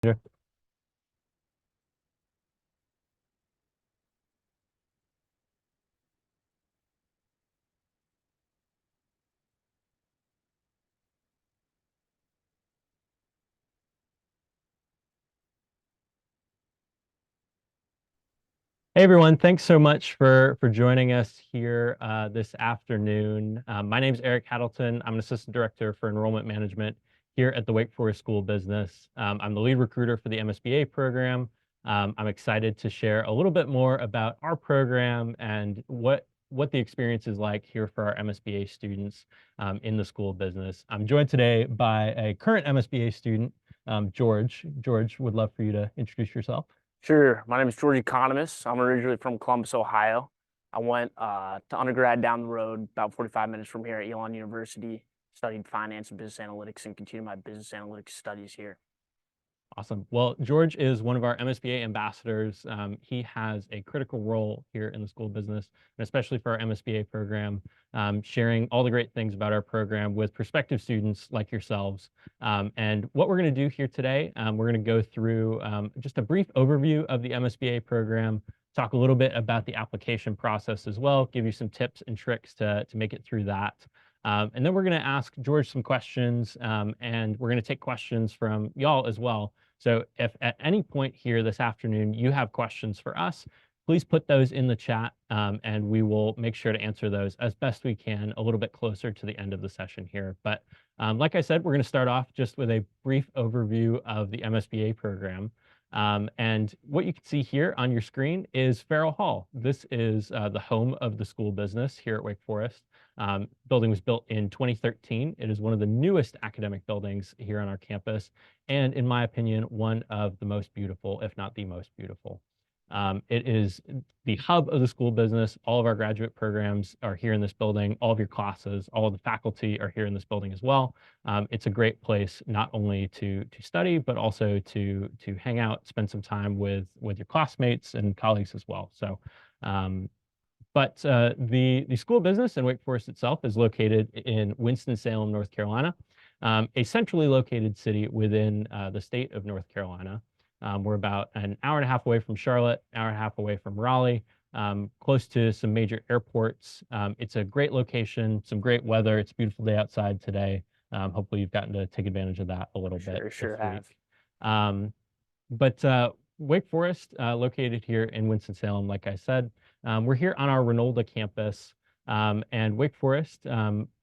Hey everyone, thanks so much for joining us here this afternoon. My name is Eric Hattleton. I'm an assistant director for enrollment management here at the Wake Forest School of Business. I'm the lead recruiter for the MSBA program. I'm excited to share a little bit more about our program and what the experience is like here for our MSBA students in the School of Business. I'm joined today by a current MSBA student, George. George, would love for you to introduce yourself. Sure. My name is George Economist. I'm originally from Columbus, Ohio. I went to undergrad down the road, about 45 minutes from here at Elon University, studied finance and business analytics, and continued my business analytics studies here. Awesome. Well, George is one of our MSBA ambassadors. He has a critical role here in the School of Business, and especially for our MSBA program, sharing all the great things about our program with prospective students like yourselves. And what we're going to do here today, we're going to go through just a brief overview of the MSBA program, talk a little bit about the application process as well, give you some tips and tricks to make it through that. And then we're going to ask George some questions, and we're going to take questions from y'all as well. So if at any point here this afternoon you have questions for us, please put those in the chat, and we will make sure to answer those as best we can a little bit closer to the end of the session here. But like I said, we're going to start off just with a brief overview of the MSBA program. And what you can see here on your screen is Farrell Hall. This is the home of the School of Business here at Wake Forest. Building was built in 2013. It is one of the newest academic buildings here on our campus, and in my opinion, one of the most beautiful, if not the most beautiful. It is the hub of the School of Business. All of our graduate programs are here in this building. All of your classes, all of the faculty are here in this building as well. It's a great place not only to study, but also to hang out, spend some time with your classmates and colleagues as well. So but the School of Business in Wake Forest itself is located in Winston-Salem, North Carolina, a centrally located city within the state of North Carolina. We're about an hour and a half away from Charlotte, hour and a half away from Raleigh, close to some major airports. It's a great location, some great weather. It's a beautiful day outside today. Hopefully you've gotten to take advantage of that a little bit Sure this have. week. But Wake Forest, located here in Winston-Salem, like I said, we're here on our Renolda campus, and Wake Forest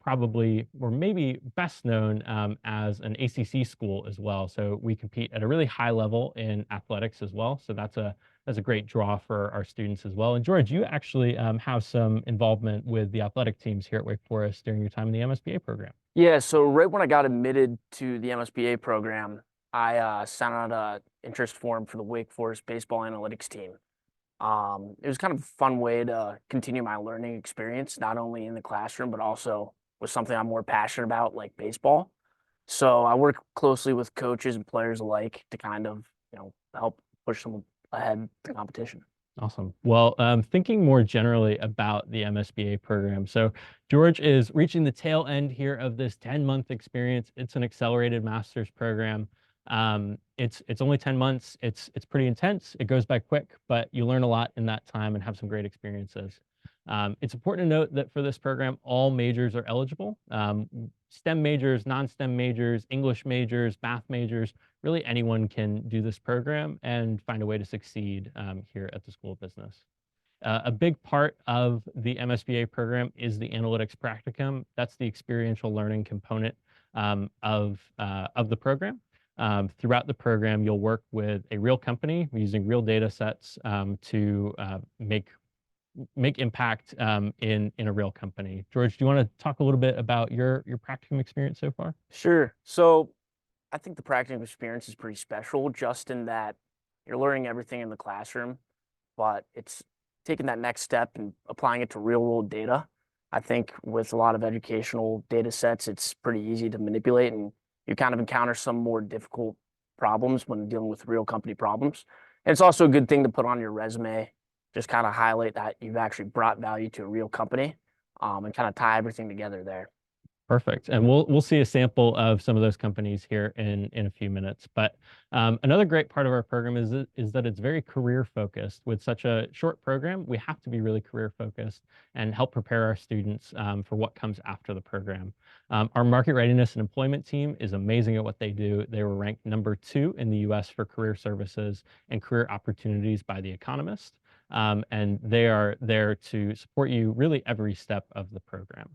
probably, or maybe best known as an ACC school as well. So we compete at a really high level in athletics as well. So that's a great draw for our students as well. And George, you actually have some involvement with the athletic teams here at Wake Forest during your time in the MSBA program. Yeah, so right when I got admitted to the MSBA program, I sent out an interest form for the Wake Forest baseball analytics team. It was kind of a fun way to continue my learning experience, not only in the classroom, but also with something I'm more passionate about, like baseball. So I work closely with coaches and players alike to kind of, help push them ahead in the competition. Awesome. Well, thinking more generally about the MSBA program. So George is reaching the tail end here of this 10-month experience. It's an accelerated master's program. It's only 10 months. It's pretty intense. It goes by quick, but you learn a lot in that time and have some great experiences. It's important to note that for this program, all majors are eligible. STEM majors, non-STEM majors, English majors, math majors, really anyone can do this program and find a way to succeed here at the School of Business. A big part of the MSBA program is the analytics practicum. That's the experiential learning component of the program. Throughout the program, you'll work with a real company using real data sets to make impact in a real company. George, do you want to talk a little bit about your practicum experience so far? Sure. So I think the practicum experience is pretty special just in that you're learning everything in the classroom, but it's taking that next step and applying it to real world data. I think with a lot of educational data sets, it's pretty easy to manipulate and you kind of encounter some more difficult problems when dealing with real company problems. And it's also a good thing to put on your resume, just kind of highlight that you've actually brought value to a real company and kind of tie everything together there. Perfect. And we'll see a sample of some of those companies here in a few minutes. But another great part of our program is that it's very career focused. With such a short program, we have to be really career focused and help prepare our students for what comes after the program. Our market readiness and employment team is amazing at what they do. They were ranked #2 in the U.S. for career services and career opportunities by The Economist. And they are there to support you really every step of the program.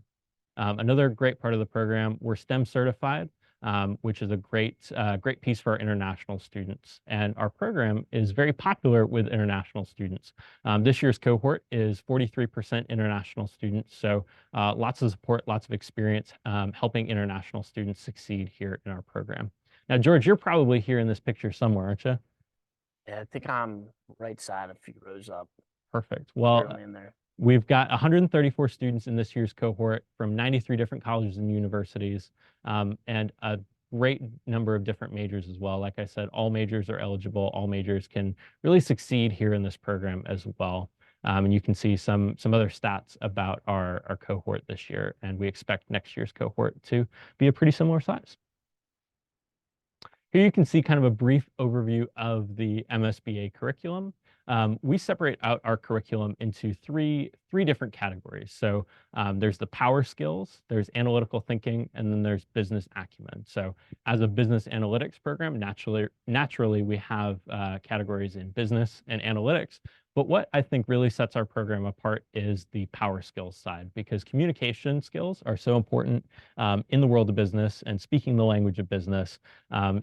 Another great part of the program, we're STEM certified, which is a great piece for our international students. And our program is very popular with international students. This year's cohort is 43% international students, so lots of support, lots of experience helping international students succeed here in our program. Now, George, you're probably here in this picture somewhere, aren't you? Yeah, I think I'm right side a few rows up, Perfect. Well, early in there. we've got 134 students in this year's cohort from 93 different colleges and universities, and a great number of different majors as well. Like I said, all majors are eligible. All majors can really succeed here in this program as well. And you can see some other stats about our cohort this year, and we expect next year's cohort to be a pretty similar size. Here you can see kind of a brief overview of the MSBA curriculum. We separate out our curriculum into three different categories. So there's the power skills, there's analytical thinking, and then there's business acumen. So as a business analytics program, naturally we have categories in business and analytics. But what I think really sets our program apart is the power skills side, because communication skills are so important in the world of business and speaking the language of business.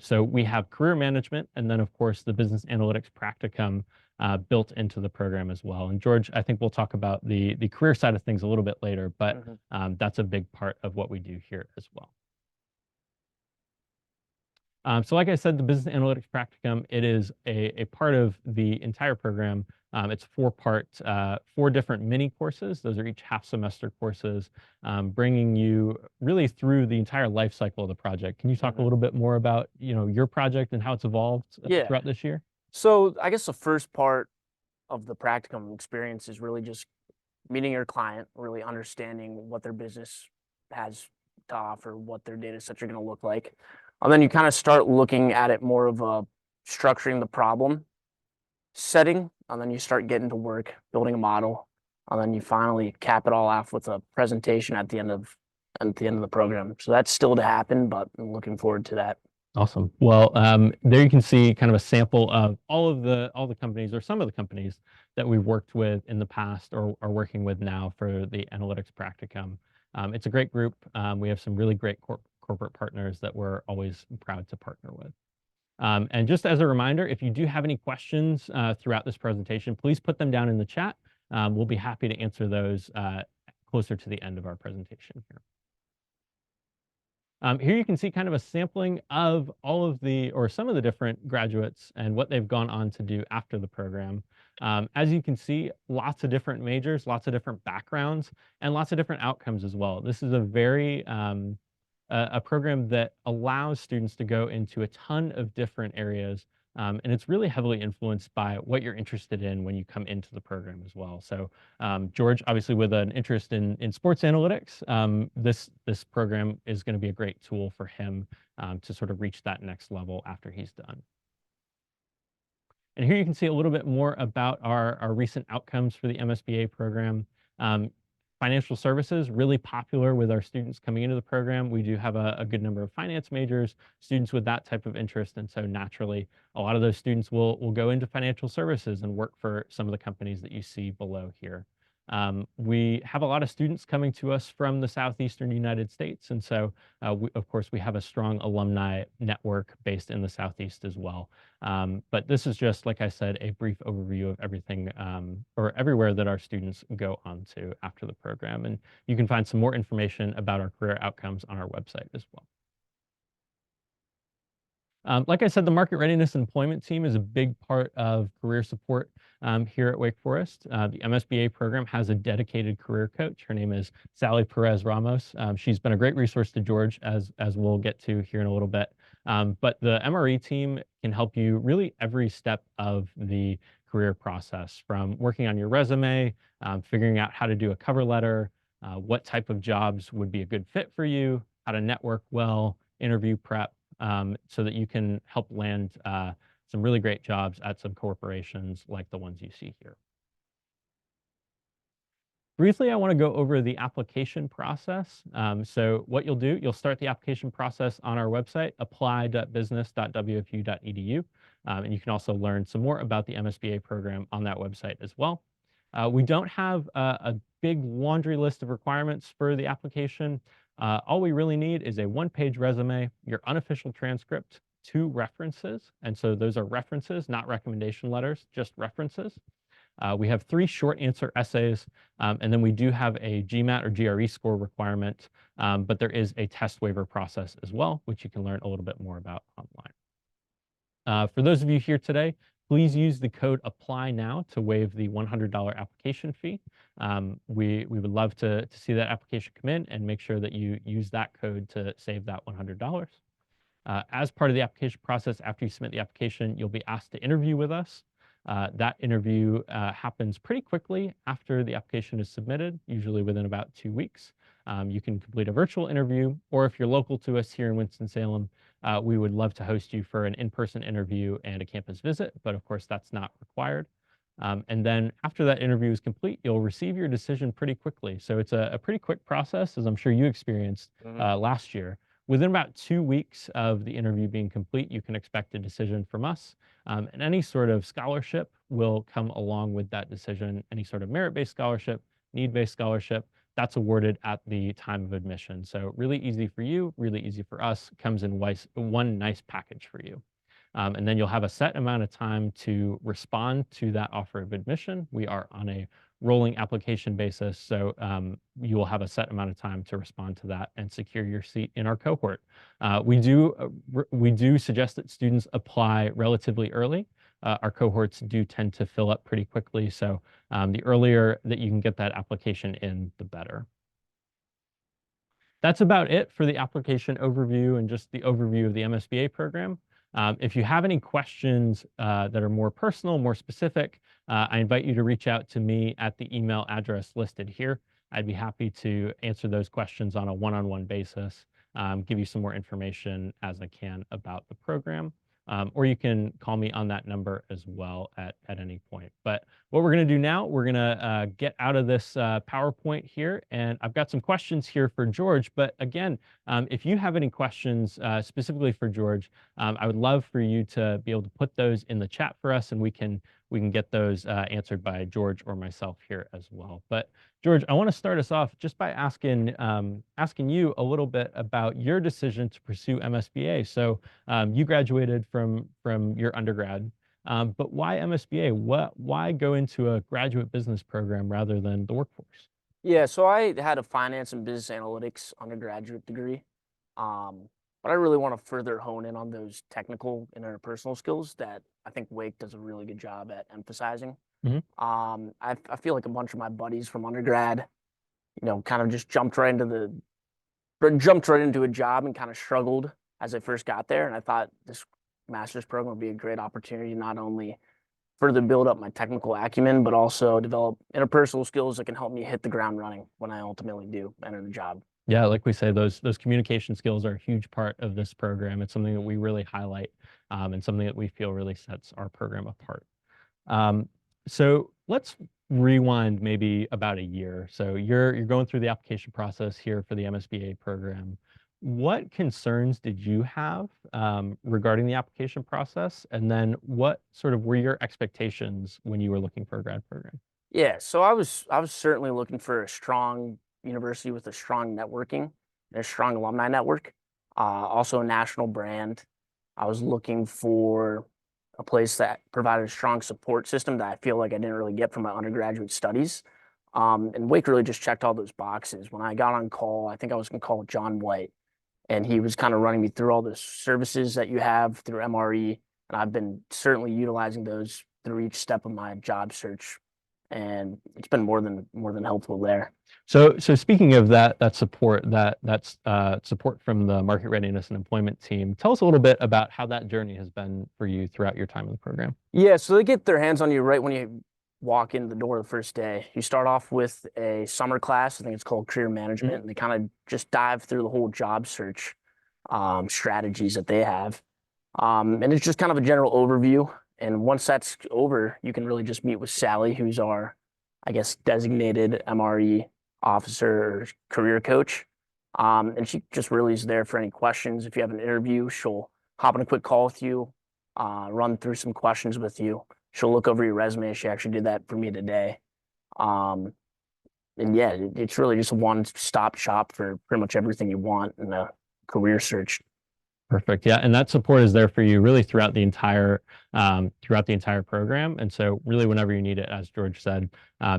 So we have career management, and then of course the business analytics practicum built into the program as well. And George, I think we'll talk about the career side of things a little bit later, but that's a big part of what we do here as well. So like I said, the business analytics practicum, it is a part of the entire program. It's four different mini courses. Those are each half semester courses, bringing you really through the entire life cycle of the project. Can you talk a little bit more about, your project and how it's evolved throughout this year? So I guess the first part of the practicum experience is really just meeting your client, really understanding what their business has to offer, what their data sets are going to look like. And then you kind of start looking at it more of a structuring the problem setting, and then you start getting to work, building a model, and then you finally cap it all off with a presentation at the end of the program. So that's still to happen, but I'm looking forward to that. Awesome. Well, there you can see kind of a sample of all the companies, or some of the companies that we've worked with in the past or are working with now for the analytics practicum. It's a great group. We have some really great corporate partners that we're always proud to partner with. And just as a reminder, if you do have any questions throughout this presentation, please put them down in the chat. We'll be happy to answer those closer to the end of our presentation here. Here you can see kind of a sampling of some of the different graduates and what they've gone on to do after the program. As you can see, lots of different majors, lots of different backgrounds, and lots of different outcomes as well. This is a program that allows students to go into a ton of different areas. And it's really heavily influenced by what you're interested in when you come into the program as well. So George, obviously with an interest in sports analytics, this program is going to be a great tool for him to sort of reach that next level after he's done. And here you can see a little bit more about our recent outcomes for the MSBA program. Financial services, really popular with our students coming into the program. We do have a good number of finance majors, students with that type of interest. And so naturally, a lot of those students will go into financial services and work for some of the companies that you see below here. We have a lot of students coming to us from the southeastern United States. And so, of course, we have a strong alumni network based in the Southeast as well. But this is just, like I said, a brief overview of everything or everywhere that our students go on to after the program. And you can find some more information about our career outcomes on our website as well. Like I said, the market readiness and employment team is a big part of career support here at Wake Forest. The MSBA program has a dedicated career coach. Her name is Sally Perez Ramos. She's been a great resource to George, as we'll get to here in a little bit. But the MRE team can help you really every step of the career process, from working on your resume, figuring out how to do a cover letter, what type of jobs would be a good fit for you, how to network well, interview prep, so that you can help land some really great jobs at some corporations like the ones you see here. Briefly, I want to go over the application process. So what you'll do, you'll start the application process on our website, apply.business.wfu.edu. And you can also learn some more about the MSBA program on that website as well. We don't have a big laundry list of requirements for the application. All we really need is a one-page resume, your unofficial transcript, 2 references. And so those are references, not recommendation letters, just references. We have 3 short answer essays, and then we do have a GMAT or GRE score requirement, but there is a test waiver process as well, which you can learn a little bit more about online. For those of you here today, please use the code APPLY NOW to waive the $100 application fee. We would love to see that application come in and make sure that you use that code to save that $100. As part of the application process, after you submit the application, you'll be asked to interview with us. That interview happens pretty quickly after the application is submitted, usually within about 2 weeks. You can complete a virtual interview, or if you're local to us here in Winston-Salem, we would love to host you for an in-person interview and a campus visit, but of course that's not required. And then after that interview is complete, you'll receive your decision pretty quickly. So it's a pretty quick process, as I'm sure you experienced last year. Within about 2 weeks of the interview being complete, you can expect a decision from us. And any sort of scholarship will come along with that decision. Any sort of merit-based scholarship, need-based scholarship, that's awarded at the time of admission. So really easy for you, really easy for us, comes in one nice package for you. And then you'll have a set amount of time to respond to that offer of admission. We are on a rolling application basis, so you will have a set amount of time to respond to that and secure your seat in our cohort. We do suggest that students apply relatively early. Our cohorts do tend to fill up pretty quickly, so the earlier that you can get that application in, the better. That's about it for the application overview and just the overview of the MSBA program. If you have any questions that are more personal, more specific, I invite you to reach out to me at the email address listed here. I'd be happy to answer those questions on a one-on-one basis, give you some more information as I can about the program. Or you can call me on that number as well at any point. But what we're going to do now, we're going to get out of this PowerPoint here. And I've got some questions here for George. But again, if you have any questions specifically for George, I would love for you to be able to put those in the chat for us, and we can get those answered by George or myself here as well. But George, I want to start us off just by asking you a little bit about your decision to pursue MSBA. So you graduated from your undergrad, but why MSBA? Why go into a graduate business program rather than the workforce? Yeah, so I had a finance and business analytics undergraduate degree, but I really want to further hone in on those technical and interpersonal skills that I think Wake does a really good job at emphasizing. Mhm. I feel like a bunch of my buddies from undergrad, kind of just jumped right into a job and kind of struggled as I first got there. And I thought this master's program would be a great opportunity to not only further build up my technical acumen, but also develop interpersonal skills that can help me hit the ground running when I ultimately do enter the job. Yeah, like we say, those communication skills are a huge part of this program. It's something that we really highlight, and something that we feel really sets our program apart. So let's rewind maybe about a year. So you're going through the application process here for the MSBA program. What concerns did you have regarding the application process? And then what sort of were your expectations when you were looking for a grad program? Yeah, so I was certainly looking for a strong university with a strong networking and a strong alumni network, also a national brand. I was looking for a place that provided a strong support system that I feel like I didn't really get from my undergraduate studies. And Wake really just checked all those boxes. When I got on call, I think I was going to call John White, and he was kind of running me through all the services that you have through MRE, and I've been certainly utilizing those through each step of my job search, and it's been more than helpful there. So speaking of that support, that's support from the market readiness and employment team, tell us a little bit about how that journey has been for you throughout your time in the program. Yeah, so they get their hands on you right when you walk in the door the first day. You start off with a summer class. I think it's called career management, and they kind of just dive through the whole job search strategies that they have. And it's just kind of a general overview. And once that's over, you can really just meet with Sally, who's our, I guess, designated MRE officer or career coach. And she just really is there for any questions. If you have an interview, she'll hop on a quick call with you, run through some questions with you. She'll look over your resume. She actually did that for me today. Um, and yeah, it's really just a one-stop shop for pretty much everything you want in a career search. Perfect. Yeah, and that support is there for you really throughout the entire program. And so, really, whenever you need it, as George said,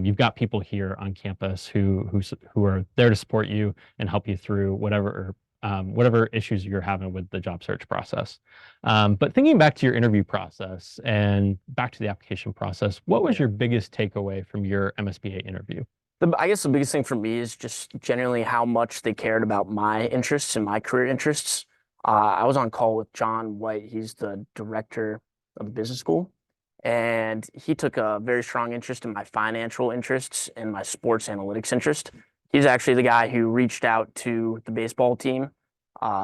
you've got people here on campus who are there to support you and help you through whatever issues you're having with the job search process. But thinking back to your interview process and back to the application process, what was your biggest takeaway from your MSBA interview? I guess the biggest thing for me is just generally how much they cared about my interests and my career interests. I was on call with John White. He's the director of the business school, and he took a very strong interest in my financial interests and my sports analytics interest. He's actually the guy who reached out to the baseball team,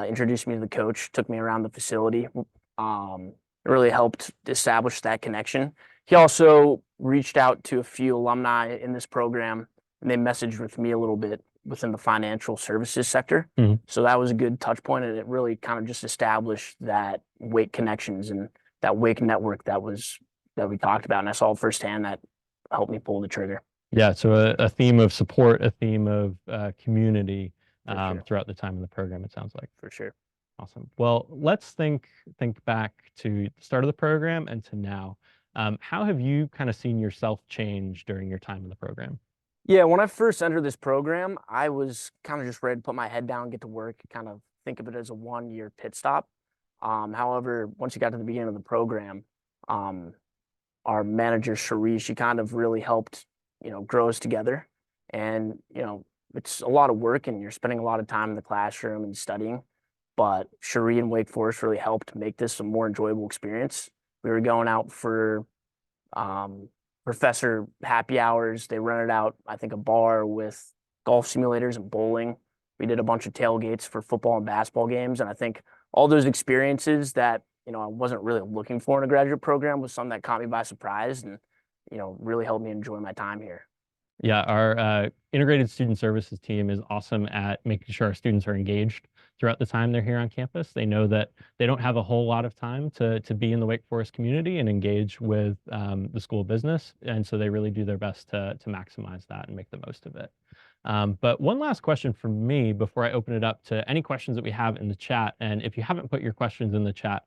introduced me to the coach, took me around the facility. It really helped establish that connection. He also reached out to a few alumni in this program, and they messaged with me a little bit within the financial services sector. Mhm. So that was a good touch point, and it really kind of just established that Wake connections and that Wake network that we talked about. And I saw firsthand that helped me pull the trigger. Yeah, so a theme of support, a theme of community For sure. throughout the time of the program, it sounds like. For sure. Awesome. Well, let's think back to the start of the program and to now. How have you kind of seen yourself change during your time in the program? Yeah, when I first entered this program, I was kind of just ready to put my head down, get to work, kind of think of it as a 1 year pit stop. However, once you got to the beginning of the program, um, our manager Cherie, she kind of really helped, grow us together. And, it's a lot of work and you're spending a lot of time in the classroom and studying. But Cherie and Wake Forest really helped make this a more enjoyable experience. We were going out for um, professor happy hours. They rented out, I think, a bar with golf simulators and bowling. We did a bunch of tailgates for football and basketball games. And I think all those experiences that, I wasn't really looking for in a graduate program was something that caught me by surprise and, really helped me enjoy my time here. Yeah, our integrated student services team is awesome at making sure our students are engaged throughout the time they're here on campus. They know that they don't have a whole lot of time to be in the Wake Forest community and engage with the School of Business, and so they really do their best to maximize that and make the most of it. But one last question from me before I open it up to any questions that we have in the chat. And if you haven't put your questions in the chat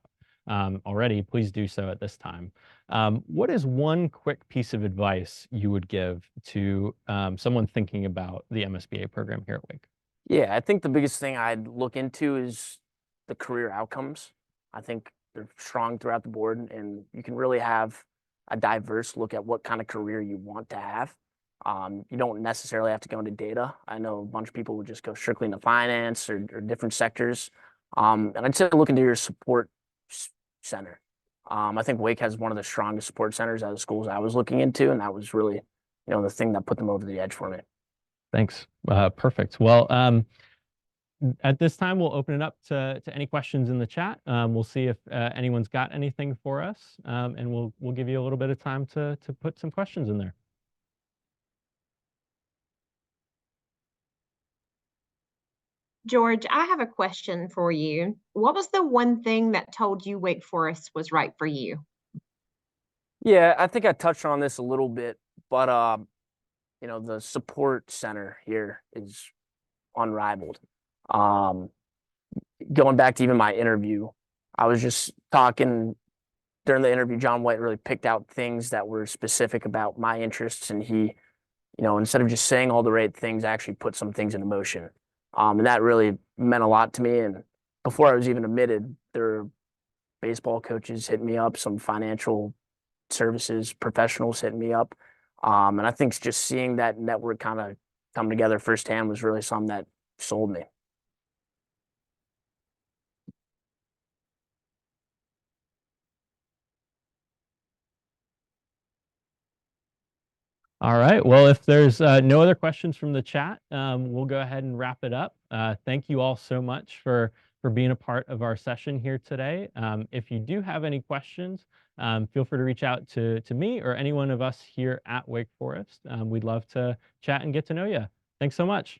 already, please do so at this time. What is one quick piece of advice you would give to someone thinking about the MSBA program here at Wake? Yeah, I think the biggest thing I'd look into is the career outcomes. I think they're strong throughout the board, and you can really have a diverse look at what kind of career you want to have. You don't necessarily have to go into data. I know a bunch of people would just go strictly into finance or different sectors. And I'd say look into your support center. I think Wake has one of the strongest support centers out of the schools I was looking into, and that was really, the thing that put them over the edge for me. Thanks. Perfect. Well, at this time, we'll open it up to any questions in the chat. We'll see if anyone's got anything for us, and we'll give you a little bit of time to put some questions in there. George, I have a question for you. What was the one thing that told you Wake Forest was right for you? Yeah, I think I touched on this a little bit, but the support center here is unrivaled. Um, Going back to even my interview, I was just talking during the interview. John White really picked out things that were specific about my interests, and he, instead of just saying all the right things, actually put some things into motion. And that really meant a lot to me. And before I was even admitted, there were baseball coaches hitting me up, some financial services professionals hitting me up. And I think just seeing that network kind of come together firsthand was really something that sold me. All right. Well, if there's no other questions from the chat, we'll go ahead and wrap it up. Thank you all so much for being a part of our session here today. If you do have any questions, feel free to reach out to me or any one of us here at Wake Forest. We'd love to chat and get to know you. Thanks so much.